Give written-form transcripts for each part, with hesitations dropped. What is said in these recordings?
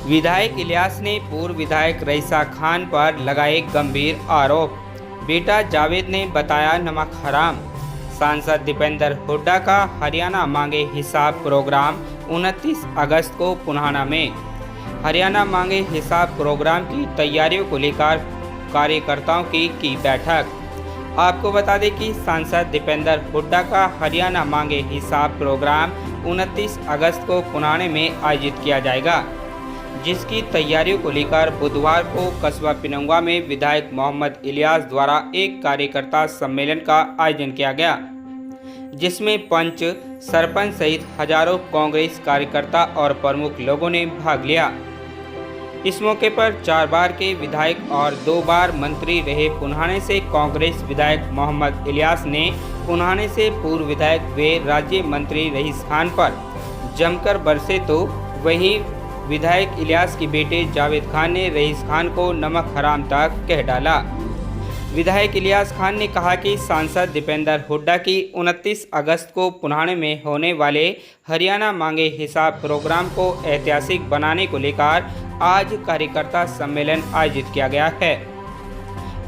विधायक इलियास ने पूर्व विधायक रईसा खान पर लगाए गंभीर आरोप। बेटा जावेद ने बताया नमक हराम। सांसद दीपेंद्र हुड्डा का हरियाणा मांगे हिसाब प्रोग्राम 29 अगस्त को पुनाना में। हरियाणा मांगे हिसाब प्रोग्राम की तैयारियों को लेकर कार्यकर्ताओं की बैठक। आपको बता दें कि सांसद दीपेंद्र हुड्डा का हरियाणा मांगे हिसाब प्रोग्राम 29 अगस्त को पुनाने में आयोजित किया जाएगा, जिसकी तैयारियों को लेकर बुधवार को कस्बा पिनंगवा में विधायक मोहम्मद इलियास द्वारा एक कार्यकर्ता सम्मेलन का आयोजन किया गया, जिसमें पंच, सरपंच सहित हजारों कांग्रेस कार्यकर्ता और प्रमुख लोगों ने भाग लिया। इस मौके पर 4 बार के विधायक और 2 बार मंत्री रहे पुनाने से कांग्रेस विधायक मोहम्मद इलियास ने पुनाने से पूर्व विधायक व राज्य मंत्री रईस खान पर जमकर बरसे, तो वहीं विधायक इलियास के बेटे जावेद खान ने रईस खान को नमक हराम तक कह डाला। विधायक इलियास खान ने कहा कि सांसद दीपेंद्र हुड्डा की 29 अगस्त को पुनाने में होने वाले हरियाणा मांगे हिसाब प्रोग्राम को ऐतिहासिक बनाने को लेकर आज कार्यकर्ता सम्मेलन आयोजित किया गया है।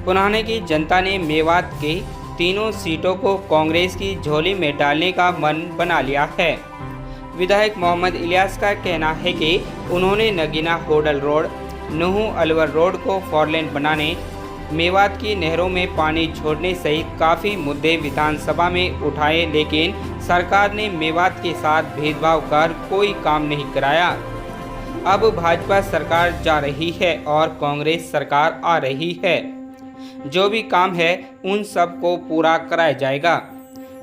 पुनाने की जनता ने मेवात की तीनों सीटों को कांग्रेस की झोली में डालने का मन बना लिया है। विधायक मोहम्मद इलियास का कहना है कि उन्होंने नगीना होडल रोड, नूहू अलवर रोड को 4 लेन बनाने, मेवात की नहरों में पानी छोड़ने सहित काफ़ी मुद्दे विधानसभा में उठाए, लेकिन सरकार ने मेवात के साथ भेदभाव कर कोई काम नहीं कराया। अब भाजपा सरकार जा रही है और कांग्रेस सरकार आ रही है। जो भी काम है उन सब को पूरा कराया जाएगा।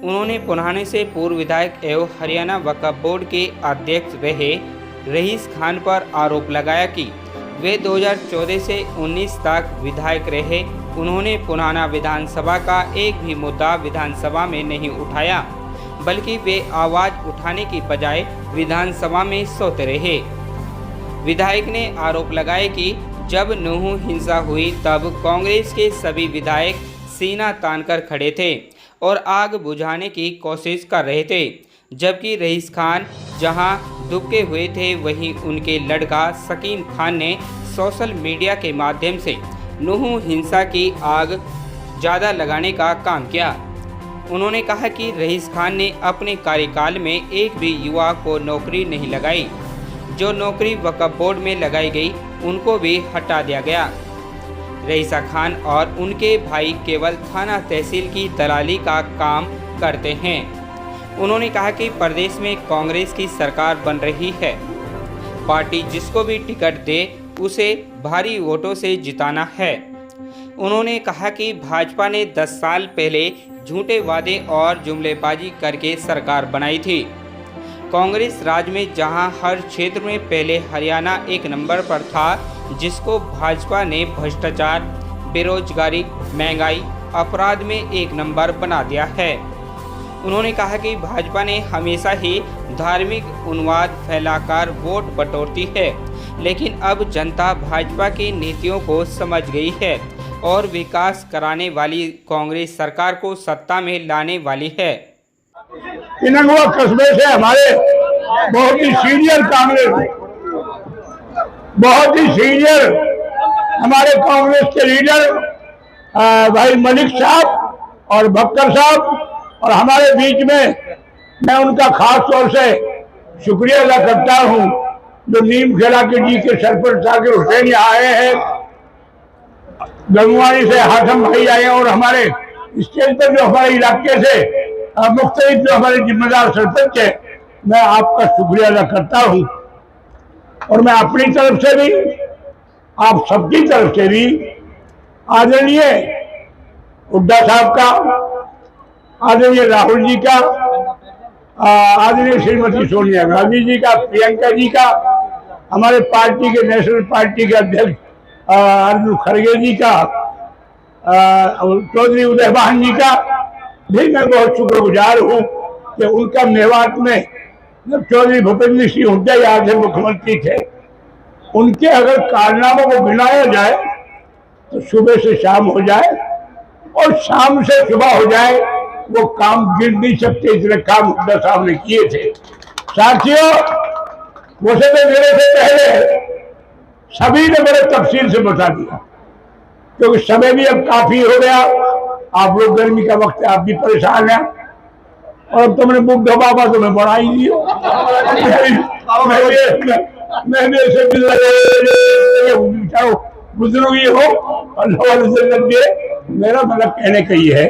उन्होंने पुनाने से पूर्व विधायक एवं हरियाणा वक्फ बोर्ड के अध्यक्ष रहे रईस खान पर आरोप लगाया कि वे 2014 से 19 तक विधायक रहे। उन्होंने पुनाना विधानसभा का एक भी मुद्दा विधानसभा में नहीं उठाया, बल्कि वे आवाज़ उठाने की बजाय विधानसभा में सोते रहे। विधायक ने आरोप लगाया कि जब नूहू हिंसा हुई तब कांग्रेस के सभी विधायक सीना तानकर खड़े थे और आग बुझाने की कोशिश कर रहे थे, जबकि रईस खान जहां दुबके हुए थे वहीं उनके लड़का शकीम खान ने सोशल मीडिया के माध्यम से नूहू हिंसा की आग ज़्यादा लगाने का काम किया। उन्होंने कहा कि रईस खान ने अपने कार्यकाल में एक भी युवा को नौकरी नहीं लगाई। जो नौकरी वक्फ बोर्ड में लगाई गई उनको भी हटा दिया गया। रईसा खान और उनके भाई केवल थाना तहसील की दलाली का काम करते हैं। उन्होंने कहा कि प्रदेश में कांग्रेस की सरकार बन रही है। पार्टी जिसको भी टिकट दे उसे भारी वोटों से जिताना है। उन्होंने कहा कि भाजपा ने 10 साल पहले झूठे वादे और जुमलेबाजी करके सरकार बनाई थी। कांग्रेस राज में जहां हर क्षेत्र में पहले हरियाणा 1 नंबर पर था, जिसको भाजपा ने भ्रष्टाचार, बेरोजगारी, महंगाई, अपराध में 1 नंबर बना दिया है। उन्होंने कहा कि भाजपा ने हमेशा ही धार्मिक उन्माद फैलाकर वोट बटोरती है, लेकिन अब जनता भाजपा की नीतियों को समझ गई है और विकास कराने वाली कांग्रेस सरकार को सत्ता में लाने वाली है। पिनंगवा कस्बे से हमारे बहुत ही सीनियर कांग्रेस, बहुत ही सीनियर हमारे कांग्रेस के लीडर भाई मलिक साहब और बख्तर साहब और हमारे बीच में, मैं उनका खास तौर से शुक्रिया अदा करता हूं जो नीम खेड़ा के जी के सरपंच साकिर हुसैन यहाँ आए हैं, गंगवानी से हाशम भाई आए हैं और हमारे स्टेज पर जो हमारे इलाके से मुख्तलिफ जो हमारे जिम्मेदार सरपंच है, मैं आपका शुक्रिया अदा करता हूं। और मैं अपनी तरफ से भी, आप सबकी तरफ से भी आदरणीय हुड्डा साहब का, आदरणीय राहुल जी का, आदरणीय श्रीमती सोनिया गांधी जी का, प्रियंका जी का, हमारे पार्टी के नेशनल पार्टी के अध्यक्ष अर्जुन खड़गे जी का, चौधरी उदयभान जी का भी मैं बहुत शुक्रगुजार हूँ कि उनका मेवात में जब चौधरी भूपेंद्र सिंह हुड्डा यहाँ से मुख्यमंत्री थे, उनके अगर कारनामों को गिनाया जाए तो सुबह से शाम हो जाए और शाम से सुबह हो जाए, वो काम गिन नहीं सकते, इतने काम हुड्डा साहब ने किए थे। साथियों, वैसे तो मेरे से पहले सभी ने बड़े तफसील से बता दिया, क्योंकि समय भी अब काफी हो गया। आप लोग गर्मी का वक्त है, आप भी परेशान हैं, और अब तुमने बुढ़ो बाबा तुम्हें बढ़ा ही दियो। मैं भी ऐसे बुजुर्ग हो, मेरा मतलब कहने का ये है,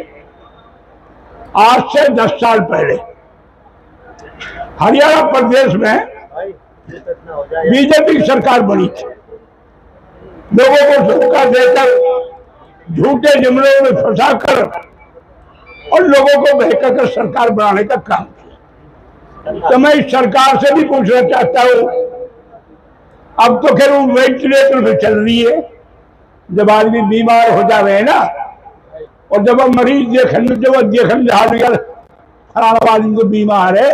आज से 10 साल पहले हरियाणा प्रदेश में बीजेपी की सरकार बनी थी। लोगों को धोखा देकर, झूठे जुमलों में फंसाकर और लोगों को बहकाकर सरकार बनाने का काम किया। तो मैं इस सरकार से भी पूछना चाहता हूं, अब तो खैर वो वेंटिलेटर पे चल रही है, जब आदमी बीमार हो जावे ना, और जब मरीज देखने फलाना आदमी को बीमार है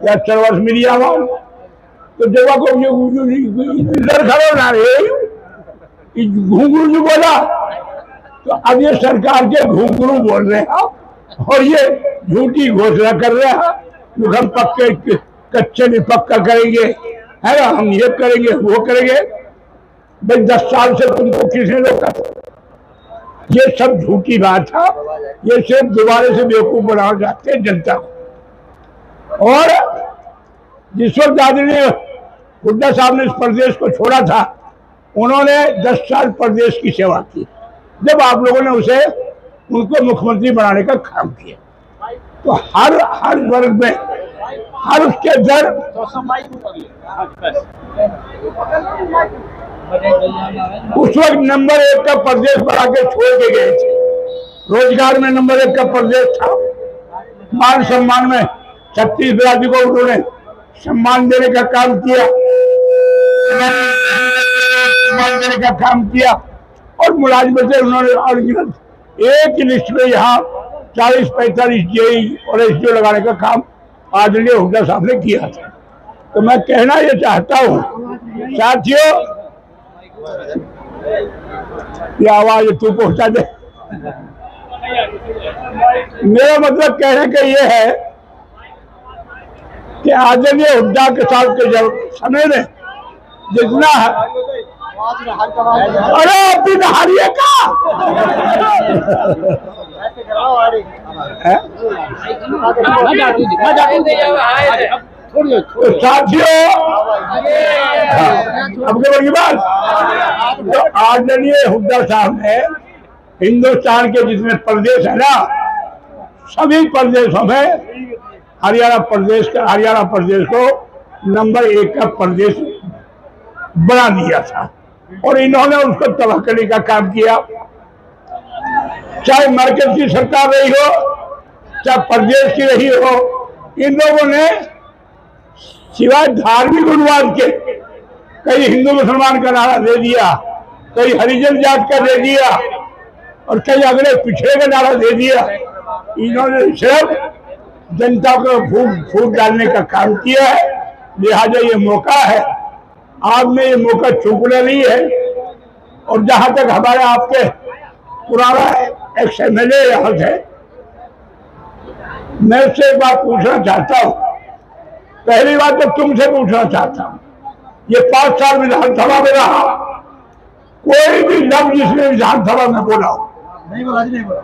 या चरवस मिली आवा, तो जब खड़ो ना रे घुंघरू जो बोला, तो अब ये सरकार के घुंघरू बोल रहे हैं और ये झूठी घोषणा कर रहे हैं, हम पक्के कच्चे नहीं पक्का करेंगे, है ना, हम ये करेंगे वो करेंगे। भाई 10 साल से तुमको किसने रोका? ये सब झूठी बात था, ये सिर्फ दोबारा से बेवकूफ बनाना चाहते हैं जनता को। और जिस वक्त आदरणीय हुड्डा साहब ने इस प्रदेश को छोड़ा था, उन्होंने 10 साल प्रदेश की सेवा की, जब आप लोगों ने उनको मुख्यमंत्री बनाने का काम किया। तो हर वर्ग में, हर उसके दर उस वक्त नंबर 1 का प्रदेश बना के छोड़ के गए थे। रोजगार में नंबर 1 का प्रदेश था, मान सम्मान में 36 बिरादरी को उन्होंने सम्मान देने का काम किया, सम्मान देने का काम किया, और मुलाजिमत से उन्होंने एक ही लिस्ट में यहाँ 40-45 जेई और एसडीओ लगाने का काम आदरणीय हुड्डा साहब ने किया था। तो मैं कहना ये चाहता हूँ साथियों, ये आवाज तू पहुंचा दे। मेरा मतलब कहने का ये है कि आदरणीय हुड्डा के साथ के जब समय में जितना अरे अपनी नहारिए का तो साथियों, अब के बड़ी बात, तो आदरणीय हुड्डा साहब ने हिंदुस्तान के जितने प्रदेश है ना, सभी प्रदेशों में हरियाणा प्रदेश को नंबर 1 का प्रदेश बना दिया था, और इन्होंने उसको तबाह करने का काम किया। चाहे मरकज की सरकार रही हो, चाहे प्रदेश की रही हो, इन लोगों ने सिवाय धार्मिक उन्वाद के कई हिंदू मुसलमान का नारा दे दिया, कई हरिजन जात का दे दिया, और कई अगले पिछड़े का नारा दे दिया। इन्होंने सिर्फ जनता को फूट डालने का काम किया है। लिहाजा ये मौका है, आपने ये मौका चूकना नहीं है। और जहां तक हमारे आपके पुराना एक्स-एमएलए यहाँ है, मैं उससे एक बात पूछना चाहता हूँ। पहली बात तो तुमसे पूछना चाहता हूँ, ये 5 साल विधानसभा में रहा, कोई भी लफ्ज जिसने विधानसभा में बोला हो? नहीं बोला, नहीं बोला,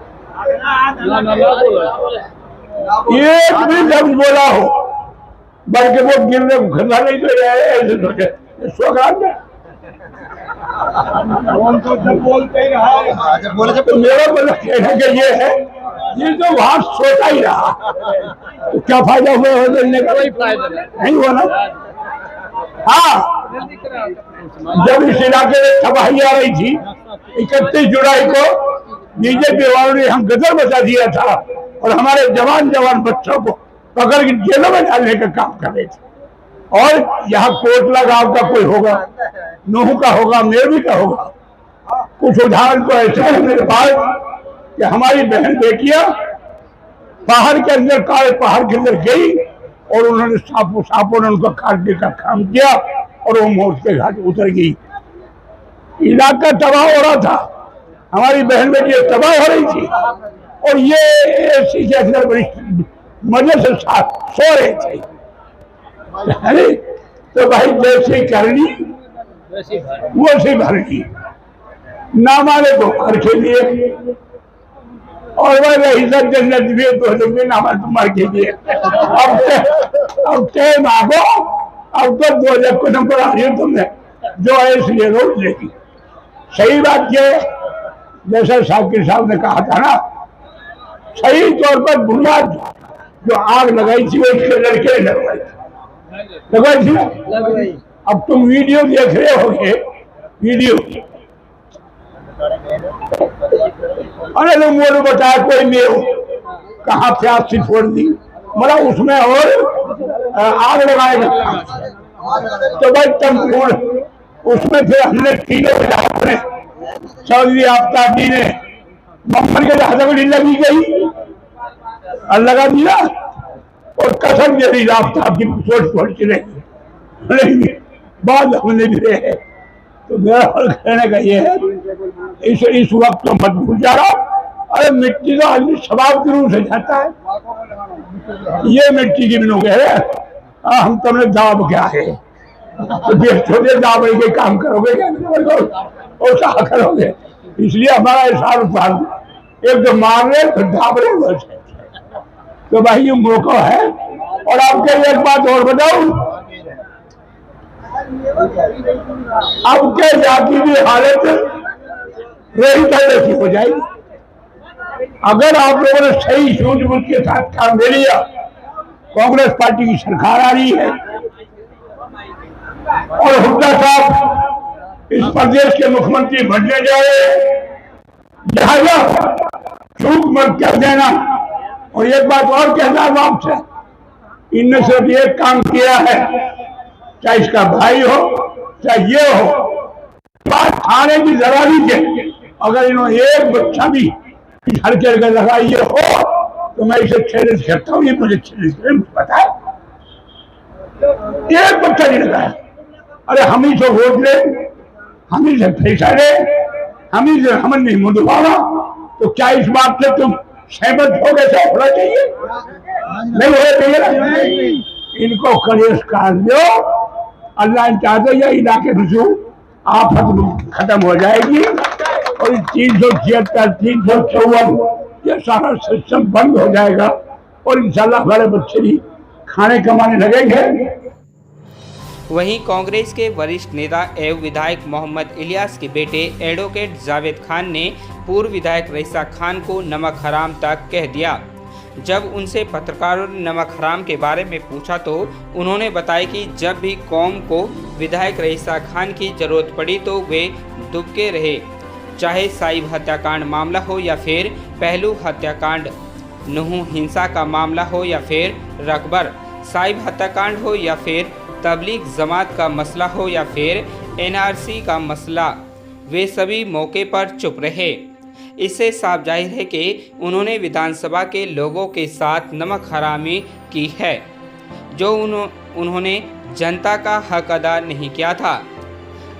एक भी लफ्ज बोला हो, बल्कि वो गिरने को खड़ा नहीं तो ऐसे सोचे बोलते ही रहा। तो मेरा मतलब कहने का ये है, ये तो वहां सोता ही रहा, तो क्या फायदा हुआ बोलने का? कोई फायदा नहीं हुआ ना। हाँ, जब इस इलाके में तबाही आ रही थी 31 जुलाई को, बीजेपी वालों ने हम गदर बचा दिया था और हमारे जवान बच्चों को पकड़ के जेलों में डालने का काम कर रहे थे। और यहाँ कोटला गांव का कोई होगा, नूह का होगा, मेरवी का होगा। कुछ उदाहरण तो ऐसे है मेरे पास कि हमारी बहन बेटियां पहाड़ के अंदर, काले पहाड़ के अंदर गई और उन्होंने सांपों ने उनको काटने का काम किया और वो मौत के घाट उतर गई। इलाका तबाह हो रहा था, हमारी बहन बेटियां तबाह हो रही थी, और ये एसी के अंदर बड़ी मजे से सो रहे थे। तो भाई जैसे करनी वो से भर की ना मारे तो घर के लिए और वह इज्जत जन्नत भी तो भी ना मारे तुम्हारे के लिए। अब तय मांगो, अब तो 2 को नंबर आ रही हो तुमने जो है इसलिए रोक लेगी। सही बात ये जैसा शाकिर साहब ने कहा था ना, सही तौर पर बुनियाद जो आग लगाई थी वो इसके लड़के लगवाई थी ना। अब तुम वीडियो देख रहे होगे, वीडियो अरे तुम बोलो बताया कोई नहीं कहाँ से आपसी छोड़ दी मतलब उसमें और आग लगाएगा तो भाई तुम उसमें फिर हमने तीनों चौधरी आफ्ताबी ने मोहम्मद के हथकड़ी लगी गई और लगा दिया और कसम दे दी आफ्ताब की छोड़ के रही बाद हमने भी रहे। तो मेरा कहने का ये है इस वक्त तो मत भूल जा रहा। अरे मिट्टी का आदमी स्वभाव के रूप से जाता है, ये मिट्टी की बिनो कह रहे हम तुमने दाब क्या है तो फिर छोटे दाब के काम करोगे और क्या करोगे। इसलिए हमारा हिसाब एक तो मार रहे फिर दाब रहे बस। तो भाई ये मौका है। और आपके एक बात और बताऊं, अब के जाति की हालत रही तरह की हो जाएगी अगर आप लोगों ने सही सूझबूझ के साथ काम ले लिया। कांग्रेस पार्टी की सरकार आ रही है और हुड्डा साहब इस प्रदेश के मुख्यमंत्री बनने जा रहे हैं, लिहाजा चूक मत कर देना। और एक बात और कहना है आपसे, इनने सिर्फ एक काम किया है, चाहे इसका भाई हो चाहे ये हो, बात खाने की जरा भी है। अगर इन्होंने एक बच्चा भी घर के अगर लगाई हो तो मैं इसे चैलेंज करता हूँ, ये मुझे चैलेंज पता है। एक बच्चा नहीं लगाया। अरे हम ही से वोट ले, हम ही से पैसा ले, हम ही से हमन नहीं मुंडवाना, तो क्या इस बात से तुम सहमत हो गए? होना चाहिए नहीं होना चाहिए ना। इनको कलेश काट दो, अल्लाह चाहते ये इलाके में आफत खत्म हो जाएगी और 376, 354 ये सारा सिस्टम बंद हो जाएगा और इंशाल्लाह हमारे बच्चे भी खाने कमाने लगेंगे। वहीं कांग्रेस के वरिष्ठ नेता एवं विधायक मोहम्मद इलियास के बेटे एडवोकेट जावेद खान ने पूर्व विधायक रईसा खान को नमक हराम तक कह दिया। जब उनसे पत्रकारों ने नमक हराम के बारे में पूछा तो उन्होंने बताया कि जब भी कौम को विधायक रईसा खान की जरूरत पड़ी तो वे दुबके रहे, चाहे साहिब हत्याकांड मामला हो या फिर पहलू हत्याकांड, नुहू हिंसा का मामला हो या फिर रकबर, साहिब हत्याकांड हो या फिर तबलीग जमात का मसला हो या फिर एनआरसी का मसला, वे सभी मौके पर चुप रहे। इससे साफ जाहिर है कि उन्होंने विधानसभा के लोगों के साथ नमक हरामी की है, जो उन्होंने जनता का हक अदा नहीं किया था।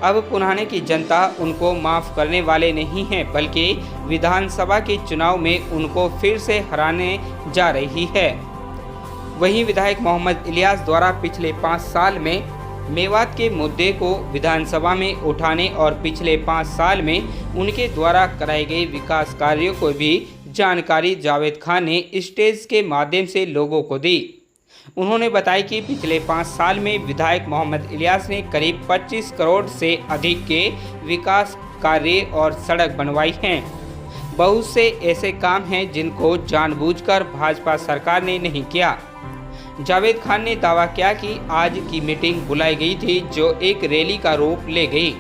अब पुराने की जनता उनको माफ़ करने वाले नहीं हैं, बल्कि विधानसभा के चुनाव में उनको फिर से हराने जा रही है। वहीं विधायक मोहम्मद इलियास द्वारा पिछले 5 साल में मेवात के मुद्दे को विधानसभा में उठाने और पिछले 5 साल में उनके द्वारा कराए गए विकास कार्यों को भी जानकारी जावेद खान ने स्टेज के माध्यम से लोगों को दी। उन्होंने बताया कि पिछले 5 साल में विधायक मोहम्मद इलियास ने करीब 25 करोड़ से अधिक के विकास कार्य और सड़क बनवाई हैं। बहुत से ऐसे काम हैं जिनको जानबूझकर भाजपा सरकार ने नहीं किया। जावेद खान ने दावा किया कि आज की मीटिंग बुलाई गई थी जो एक रैली का रूप ले गई,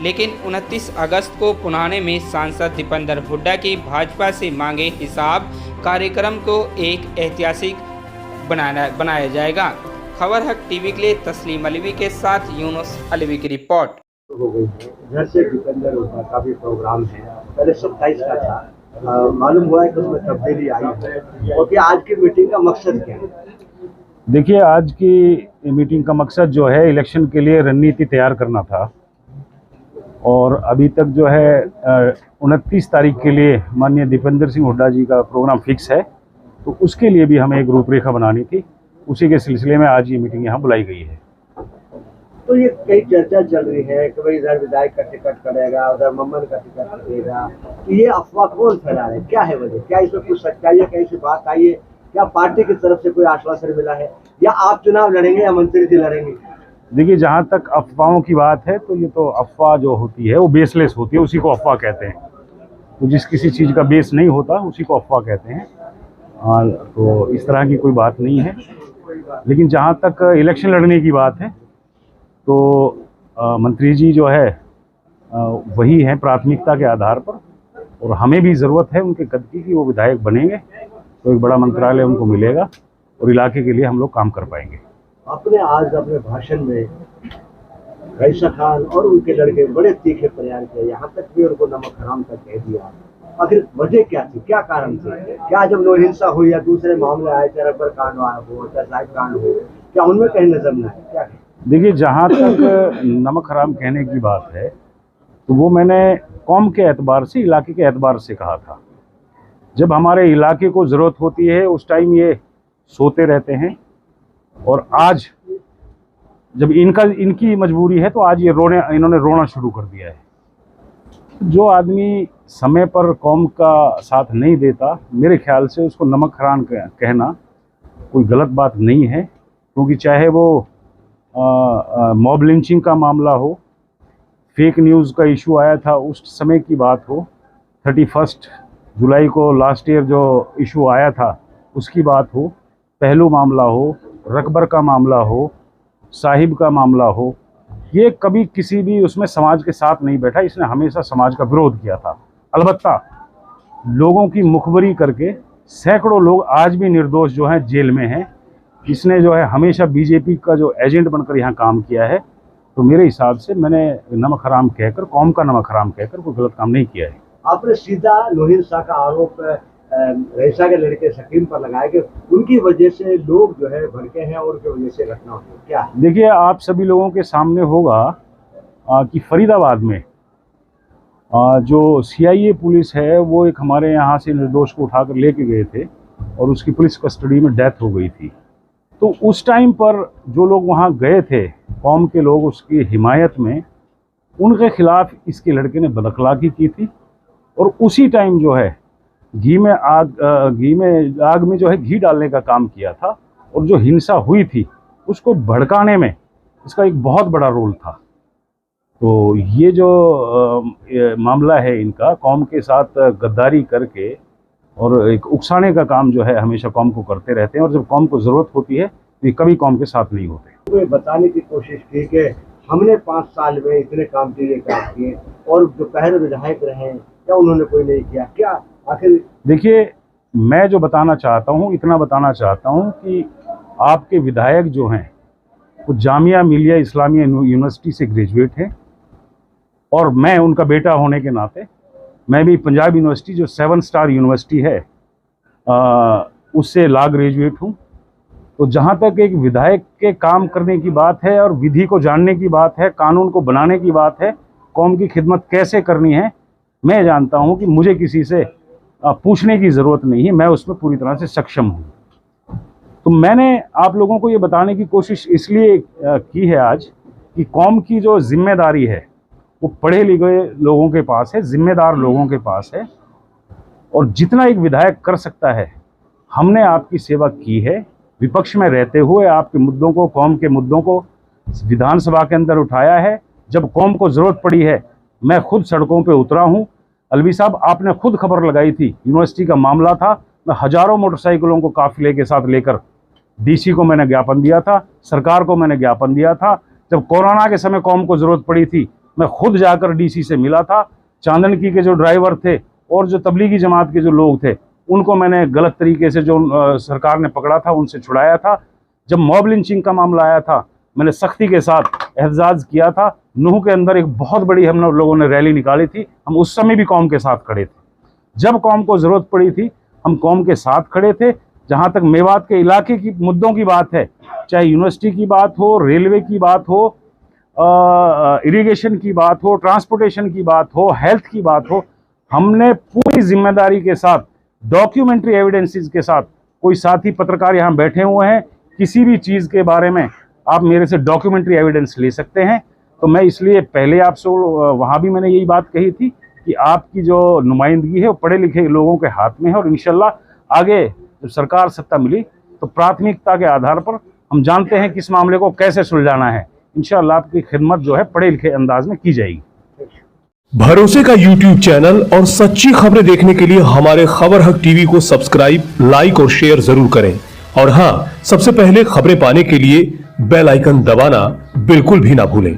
लेकिन 29 अगस्त को पुराने में सांसद दीपेंद्र हुड्डा की भाजपा से मांगे हिसाब कार्यक्रम को एक ऐतिहासिक बनाया जाएगा। खबर हक टीवी के लिए तस्लीम अलवी के साथ यूनुस अलवी की रिपोर्ट। घर से दीपेंद्र हुड्डा का भी प्रोग्राम है, पहले 27 का था, मालूम हुआ है कि उसमें तब्दीली आई है। और आज की मीटिंग का मकसद क्या है? देखिए, आज की मीटिंग का मकसद जो है इलेक्शन के लिए रणनीति तैयार करना था और अभी तक जो है 29 तारीख के लिए माननीय दीपेंद्र सिंह हुड्डा जी का प्रोग्राम फिक्स है, तो उसके लिए भी हमें एक रूपरेखा बनानी थी। उसी के सिलसिले में आज ये मीटिंग यहाँ बुलाई गई है। तो ये कई चर्चा चल रही है कि भाई इधर विधायक का टिकट कटेगा, उधर मम्मन का टिकट कटेगा। तो ये अफवाह कौन फैला रहे हैं, क्या है वजह, क्या इसमें कुछ सच्चाई है, कहीं से बात आई है, क्या पार्टी की तरफ से कोई आश्वासन मिला है, या आप चुनाव लड़ेंगे या मंत्री जी लड़ेंगे? देखिए, जहाँ तक अफवाहों की बात है तो ये तो अफवाह जो होती है वो बेसलेस होती है, उसी को अफवाह कहते हैं। तो जिस किसी चीज़ का बेस नहीं होता उसी को अफवाह कहते हैं। तो इस तरह की कोई बात नहीं है। लेकिन जहाँ तक इलेक्शन लड़ने की बात है तो मंत्री जी जो है वही हैं प्राथमिकता के आधार पर, और हमें भी ज़रूरत है उनके कद की कि वो विधायक बनेंगे तो एक बड़ा मंत्रालय उनको मिलेगा और इलाके के लिए हम लोग काम कर पाएंगे। आपने आज अपने भाषण में रईसा खान और उनके लड़के बड़े तीखे प्रयास किए, यहाँ तक भी उनको नमक हराम तक कह दिया। आखिर वजह क्या थी, क्या कारण थे? क्या जब नो हिंसा हुई या दूसरे मामले आए, चाहे रबर कांड हो, चाहे साहिब कांड हो, क्या उनमें कहीं नजर न आए? क्या है? देखिए, जहाँ तक नमक हराम कहने की बात है तो वो मैंने कौम के एतबार से, इलाके के एतबार से कहा था। जब हमारे इलाके को ज़रूरत होती है उस टाइम ये सोते रहते हैं, और आज जब इनकी मजबूरी है तो आज ये इन्होंने रोना शुरू कर दिया है। जो आदमी समय पर कौम का साथ नहीं देता, मेरे ख्याल से उसको नमक हराम कहना कोई गलत बात नहीं है, क्योंकि चाहे वो मॉब लिंचिंग का मामला हो, फेक न्यूज़ का इशू आया था उस समय की बात हो, 31 जुलाई को लास्ट ईयर जो इशू आया था उसकी बात हो, पहलू मामला हो, रकबर का मामला हो, साहिब का मामला हो, ये कभी किसी भी उसमें समाज के साथ नहीं बैठा। इसने हमेशा समाज का विरोध किया था। अलबत्ता लोगों की मुखबरी करके सैकड़ों लोग आज भी निर्दोष जो हैं जेल में हैं। इसने जो है हमेशा बीजेपी का जो एजेंट बनकर यहाँ काम किया है। तो मेरे हिसाब से मैंने नमक हराम कहकर, कौम का नमक हराम कहकर कोई गलत काम नहीं किया है। आपने सीधा लोहिर शाह का आरोप रईसा के लड़के शकीम पर लगाया कि उनकी वजह से लोग जो है भड़के हैं और उनकी वजह से घटना हुई, क्या? देखिए, आप सभी लोगों के सामने होगा कि फरीदाबाद में जो CIA पुलिस है वो एक हमारे यहाँ से निर्दोष को उठाकर लेके गए थे और उसकी पुलिस कस्टडी में डेथ हो गई थी। तो उस टाइम पर जो लोग वहाँ गए थे, कौम के लोग, उसकी हिमायत में, उनके खिलाफ इसके लड़के ने बदअखलाकी की थी। और उसी टाइम जो है घी में आग में जो है घी डालने का काम किया था, और जो हिंसा हुई थी उसको भड़काने में इसका एक बहुत बड़ा रोल था। तो ये जो मामला है इनका, कौम के साथ गद्दारी करके और एक उकसाने का काम जो है हमेशा कौम को करते रहते हैं, और जब कौम को ज़रूरत होती है तो ये कभी कौम के साथ नहीं होते। तो बताने की कोशिश की कि हमने 5 साल में इतने काम किए और जो पहले विधायक रहे क्या उन्होंने कोई नहीं किया, क्या आखिर? देखिए, मैं जो बताना चाहता हूँ, इतना बताना चाहता हूँ कि आपके विधायक जो हैं वो जामिया मिलिया इस्लामिया यूनिवर्सिटी से ग्रेजुएट हैं, और मैं उनका बेटा होने के नाते मैं भी पंजाब यूनिवर्सिटी जो 7 स्टार यूनिवर्सिटी है उससे लॉ ग्रेजुएट हूँ। तो जहाँ तक एक विधायक के काम करने की बात है और विधि को जानने की बात है, कानून को बनाने की बात है, कौम की खिदमत कैसे करनी है, मैं जानता हूँ कि मुझे किसी से पूछने की ज़रूरत नहीं है, मैं उसमें पूरी तरह से सक्षम हूँ। तो मैंने आप लोगों को ये बताने की कोशिश इसलिए की है आज कि कौम की जो जिम्मेदारी है वो पढ़े लिखे लोगों के पास है, जिम्मेदार लोगों के पास है, और जितना एक विधायक कर सकता है हमने आपकी सेवा की है। विपक्ष में रहते हुए आपके मुद्दों को, कौम के मुद्दों को विधानसभा के अंदर उठाया है। जब कौम को ज़रूरत पड़ी है मैं खुद सड़कों पे उतरा हूँ। अलवी साहब, आपने खुद खबर लगाई थी, यूनिवर्सिटी का मामला था, मैं हज़ारों मोटरसाइकिलों को काफिले के साथ लेकर DC को मैंने ज्ञापन दिया था, सरकार को मैंने ज्ञापन दिया था। जब कोरोना के समय कौम को ज़रूरत पड़ी थी मैं खुद जाकर DC से मिला था। चांदनकी के जो ड्राइवर थे और जो तबलीगी जमात के जो लोग थे उनको मैंने गलत तरीके से जो सरकार ने पकड़ा था उनसे छुड़ाया था। जब मॉब लिंचिंग का मामला आया था मैंने सख्ती के साथ एहतजाज किया था। नूह के अंदर एक बहुत बड़ी हम लोगों ने रैली निकाली थी, हम उस समय भी कौम के साथ खड़े थे। जब कौम को ज़रूरत पड़ी थी हम कौम के साथ खड़े थे। जहाँ तक मेवात के इलाके की मुद्दों की बात है, चाहे यूनिवर्सिटी की बात हो, रेलवे की बात हो, इरिगेशन की बात हो, ट्रांसपोर्टेशन की बात हो, हेल्थ की बात हो, हमने पूरी जिम्मेदारी के साथ, डॉक्यूमेंट्री एविडेंसेस के साथ, कोई साथी पत्रकार यहाँ बैठे हुए हैं, किसी भी चीज़ के बारे में आप मेरे से डॉक्यूमेंट्री एविडेंस ले सकते हैं। तो मैं इसलिए पहले आपसे वहाँ भी मैंने यही बात कही थी कि आपकी जो नुमाइंदगी है वो पढ़े लिखे लोगों के हाथ में है, और इंशाल्लाह आगे जब सरकार सत्ता मिली तो प्राथमिकता के आधार पर हम जानते हैं कि इस मामले को कैसे सुलझाना है। इंशाल्लाह आपकी खिदमत जो है पढ़े लिखे अंदाज में की जाएगी। भरोसे का YouTube चैनल और सच्ची खबरें देखने के लिए हमारे खबर हक टीवी को सब्सक्राइब, लाइक और शेयर जरूर करें। और हां, सबसे पहले खबरें पाने के लिए बेल आइकन दबाना बिल्कुल भी ना भूलें।